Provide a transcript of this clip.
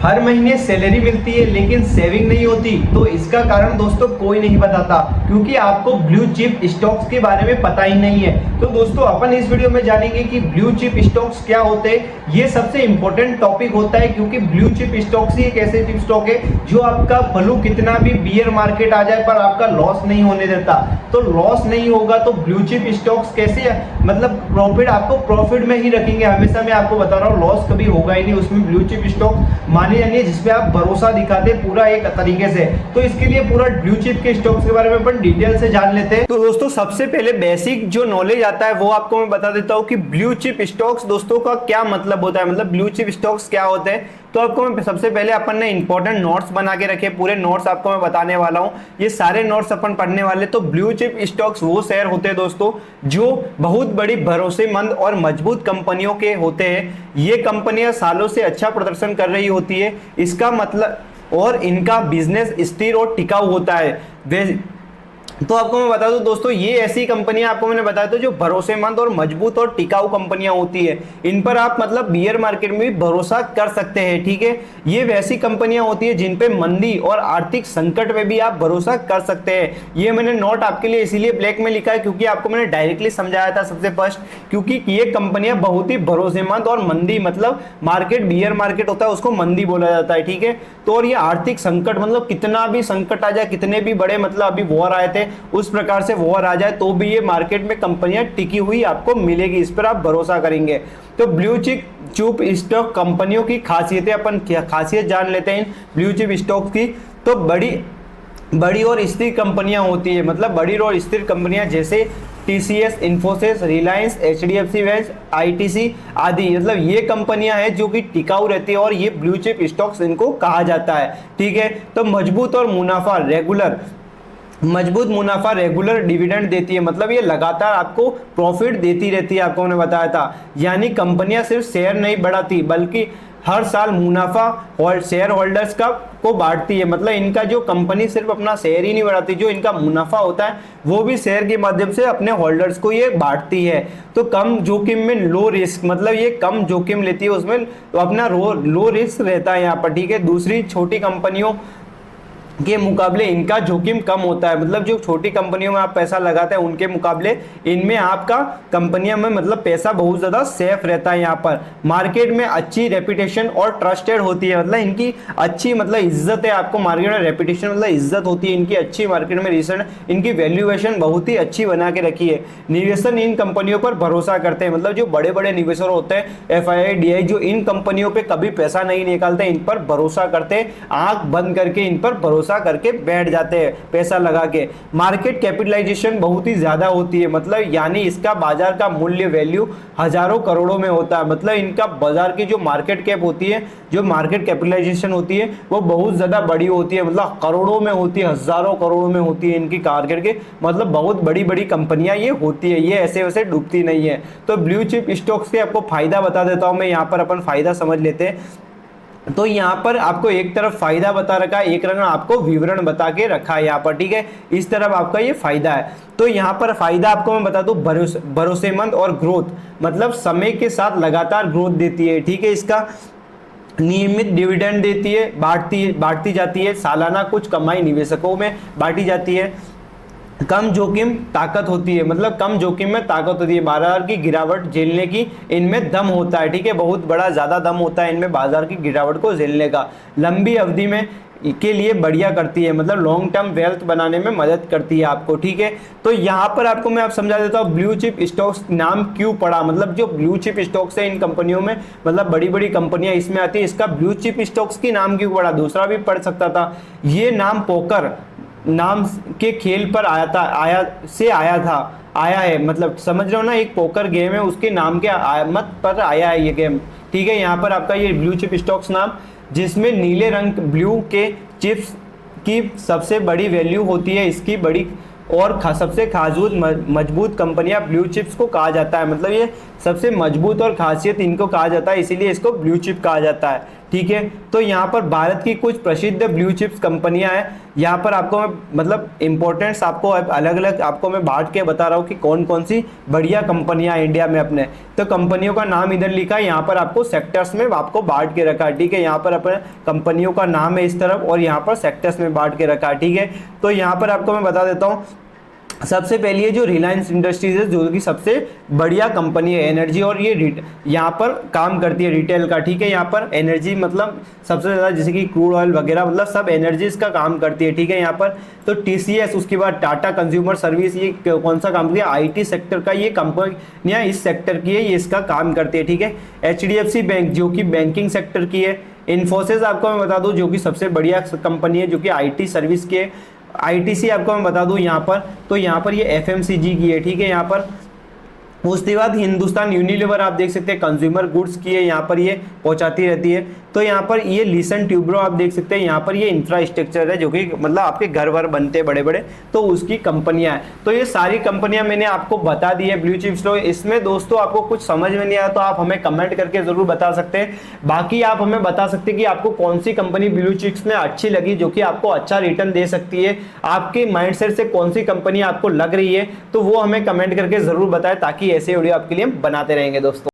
हर महीने सैलरी मिलती है लेकिन सेविंग नहीं होती, तो इसका कारण दोस्तों कोई नहीं बताता, क्योंकि आपको ब्लू चिप स्टॉक्स के बारे में पता ही नहीं है। तो दोस्तों अपन इस वीडियो में जानेंगे कि ब्लू चिप स्टॉक्स क्या होते हैं। ये सबसे इंपॉर्टेंट टॉपिक होता है, क्योंकि ब्लू चिप स्टॉक्स ही एक ऐसे चिप स्टॉक है जो आपका भलू कितना भी बियर मार्केट आ जाए पर आपका लॉस नहीं होने देता। तो लॉस नहीं होगा तो ब्लू चिप स्टॉक्स कैसे, मतलब प्रॉफिट, आपको प्रॉफिट में ही रखेंगे हमेशा। मैं आपको बता रहा हूँ लॉस कभी होगा ही नहीं उसमें। ब्लू चिप स्टॉक माने जानिए जिसपे आप भरोसा दिखाते पूरा एक तरीके से। तो इसके लिए पूरा ब्लू चिप के स्टॉक्स के बारे में अपन डिटेल से जान लेते हैं। तो दोस्तों सबसे पहले बेसिक जो नॉलेज आता है वो आपको मैं बता देता हूँ कि ब्लू चिप स्टॉक्स दोस्तों का क्या मतलब होता है, मतलब ब्लू चिप स्टॉक्स क्या होते हैं। तो आपको मैं सबसे पहले अपन ने इंपॉर्टेंट नोट्स बना के रखे, पूरे नोट्स आपको मैं बताने वाला हूँ, ये सारे नोट्स अपन पढ़ने वाले। तो ब्लू चिप स्टॉक्स वो शेयर होते हैं दोस्तों जो बहुत बड़ी भरोसेमंद और मजबूत कंपनियों के होते हैं। ये कंपनियां सालों से अच्छा प्रदर्शन कर रही होती है, इसका मतलब, और इनका बिजनेस स्थिर और टिकाऊ होता है। तो आपको मैं बता दूं दोस्तों, ये ऐसी कंपनियां आपको मैंने बताया था जो भरोसेमंद और मजबूत और टिकाऊ कंपनियां होती है। इन पर आप मतलब बियर मार्केट में भी भरोसा कर सकते हैं, ठीक है। ये वैसी कंपनियां होती है जिन पे मंदी और आर्थिक संकट में भी आप भरोसा कर सकते हैं। ये मैंने नोट आपके लिए इसीलिए ब्लैक में लिखा है क्योंकि आपको मैंने डायरेक्टली समझाया था सबसे फर्स्ट, क्योंकि ये कंपनियां बहुत ही भरोसेमंद और मंदी, मतलब मार्केट बियर मार्केट होता है उसको मंदी बोला जाता है, ठीक है। तो और ये आर्थिक संकट, मतलब कितना भी संकट आ जाए, कितने भी बड़े, मतलब अभी वॉर आए थे उस प्रकार से वॉर आ जाए तो भी ये मार्केट में कंपनियां टिकी हुई आपको मिलेगी, इस पर आप भरोसा करेंगे। तो ब्लू चिप स्टॉक कंपनियों की खासियतें, अपन खासियत जान लेते हैं ब्लू चिप स्टॉक की। तो बड़ी और स्थिर कंपनियां होती है, मतलब बड़ी और स्थिर कंपनियां जैसे TCS, Infosys, Reliance, HDFC bank, ITC आदि, मतलब ये कंपनियां हैं जो कि टिकाऊ रहती है और ये ब्लू चिप स्टॉक्स इनको कहा जाता है, ठीक है। तो मजबूत मुनाफा रेगुलर डिविडेंड देती है, मतलब ये लगातार आपको प्रॉफिट देती रहती है, आपको मैंने बताया था। यानी कंपनियां सिर्फ शेयर नहीं बढ़ाती बल्कि हर साल मुनाफा शेयर होल्डर्स को बांटती है। मतलब इनका जो कंपनी सिर्फ अपना शेयर ही नहीं बढ़ाती, जो इनका मुनाफा होता है वो भी शेयर के माध्यम से अपने होल्डर्स को ये बांटती है। तो कम जोखिम में लो रिस्क, मतलब ये कम जोखिम लेती है, उसमें तो अपना लो रिस्क रहता है यहाँ पर, ठीक है। दूसरी छोटी कंपनियों के मुकाबले इनका जोखिम कम होता है, मतलब जो छोटी कंपनियों में आप पैसा लगाते हैं उनके मुकाबले इनमें आपका कंपनियों में मतलब पैसा बहुत ज़्यादा सेफ रहता है। यहाँ पर मार्केट में अच्छी रेपुटेशन और ट्रस्टेड होती है, मतलब इनकी अच्छी मतलब इज्जत है, आपको मार्केट में रेपुटेशन मतलब इज्जत होती है इनकी अच्छी, मार्केट में रिसेंट इनकी वैल्यूएशन बहुत ही अच्छी बना के रखी है। निवेशक इन कंपनियों पर भरोसा करते हैं, मतलब जो बड़े बड़े निवेशक होते हैं एफआईआई, डीआई, जो इन कंपनियों पर कभी पैसा नहीं निकालते, इन पर भरोसा करते, आंख बंद करके इन पर भरोसा करके बैठ जाते हैं पैसा लगा के। मार्केट कैपिटलाइजेशन बहुत ही ज्यादा होती है, मतलब यानी इसका बाजार का मूल्य वैल्यू हजारों करोड़ों में होता है, मतलब इनका बाजार की जो मार्केट कैप होती है, जो मार्केट कैपिटलाइजेशन होती है वो बहुत ज्यादा बड़ी होती है, मतलब करोड़ों में होती है, हजारों करोड़ों में होती है इनकी मार्केट के, मतलब बहुत बड़ी बड़ी कंपनियां ये होती है, ये ऐसे वैसे डूबती नहीं है। तो ब्लू चिप स्टॉक्स के आपको फायदा बता देता हूं मैं, यहाँ पर अपन फायदा समझ लेते हैं। तो यहाँ पर आपको एक तरफ फायदा बता रखा है, एक तरफ आपको विवरण बता के रखा है यहाँ पर, ठीक है। इस तरफ आपका ये फायदा है। तो यहाँ पर फायदा आपको मैं बता दूं, भरोसेमंद और ग्रोथ, मतलब समय के साथ लगातार ग्रोथ देती है, ठीक है। इसका नियमित डिविडेंड देती है, बांटती जाती है, सालाना कुछ कमाई निवेशकों में बांटी जाती है। कम जोखिम ताकत होती है, मतलब कम जोखिम में ताकत होती है, बाजार की गिरावट झेलने की इनमें दम होता है, ठीक है। बहुत बड़ा ज्यादा दम होता है इनमें बाजार की गिरावट को झेलने का। लंबी अवधि में के लिए बढ़िया करती है, मतलब लॉन्ग टर्म वेल्थ बनाने में मदद करती है आपको, ठीक है। तो यहाँ पर आपको मैं समझा देता हूँ ब्लू चिप स्टॉक्स नाम क्यों पड़ा, मतलब जो ब्लू चिप स्टॉक्स है इन कंपनियों में, मतलब बड़ी बड़ी कंपनियां इसमें आती है, इसका ब्लू चिप स्टॉक्स की नाम क्यों पड़ा, दूसरा भी पढ़ सकता था। ये नाम पोकर नाम के खेल पर आया है, मतलब समझ रहे हो ना, एक पोकर गेम है उसके नाम के मत पर आया है ये गेम, ठीक है। यहाँ पर आपका ये ब्लू चिप स्टॉक्स नाम, जिसमें नीले रंग ब्लू के चिप्स की सबसे बड़ी वैल्यू होती है, इसकी बड़ी और सबसे मजबूत कंपनियां ब्लू चिप्स को कहा जाता है, मतलब ये सबसे मजबूत और खासियत इनको कहा जाता है, इसीलिए इसको ब्लू चिप कहा जाता है, ठीक है। तो यहाँ पर भारत की कुछ प्रसिद्ध ब्लू चिप्स कंपनियां हैं, यहाँ पर आपको मैं मतलब इंपॉर्टेंस आपको अलग अलग आपको मैं बांट के बता रहा हूँ कि कौन कौन सी बढ़िया कंपनियां इंडिया में अपने। तो कंपनियों का नाम इधर लिखा है, यहाँ पर आपको सेक्टर्स में आपको बांट के रखा है, ठीक है। यहाँ पर अपने कंपनियों का नाम है इस तरफ और यहाँ पर सेक्टर्स में बांट के रखा है, ठीक है। तो यहाँ पर आपको मैं बता देता हूँ, सबसे पहली है जो रिलायंस इंडस्ट्रीज है, जो कि सबसे बढ़िया कंपनी है एनर्जी, और ये यहाँ पर काम करती है रिटेल का, ठीक है। यहाँ पर एनर्जी मतलब सबसे ज़्यादा जैसे कि क्रूड ऑयल वगैरह मतलब सब एनर्जीज का काम करती है, ठीक है। यहाँ पर तो टीसीएस, उसके बाद टाटा कंज्यूमर सर्विस, ये कौन सा काम करती है, आईटी सेक्टर का ये कंपनियाँ इस सेक्टर की है, ये इसका काम करती है, ठीक है। एचडीएफसी बैंक जो कि बैंकिंग सेक्टर की है। इन्फोसिस आपको मैं बता दूं जो कि सबसे बढ़िया कंपनी है जो कि आईटी सर्विस की है। आईटीसी आपको मैं बता दूं यहाँ पर, तो यहाँ पर ये एफएमसीजी की है, ठीक है। यहाँ पर उसके बाद हिंदुस्तान यूनिलीवर आप देख सकते हैं कंज्यूमर गुड्स की है, यहाँ पर ये पहुंचाती रहती है। तो यहाँ पर ये लिसन ट्यूब्रो आप देख सकते हैं, यहाँ पर ये इंफ्रास्ट्रक्चर है जो कि मतलब आपके घर वर बनते हैं बड़े बड़े, तो उसकी कंपनियां हैं। तो ये सारी कंपनियां मैंने आपको बता दी है ब्लू चिप्स। तो इसमें दोस्तों आपको कुछ समझ में नहीं आया तो आप हमें कमेंट करके जरूर बता सकते हैं। बाकी आप हमें बता सकते हैं कि आपको कौन सी कंपनी ब्लू चिप्स में अच्छी लगी, जो कि आपको अच्छा रिटर्न दे सकती है। आपके माइंडसेट से कौन सी कंपनी आपको लग रही है, तो वो हमें कमेंट करके जरूर बताएं, ताकि ऐसे वीडियो आपके लिए बनाते रहेंगे दोस्तों।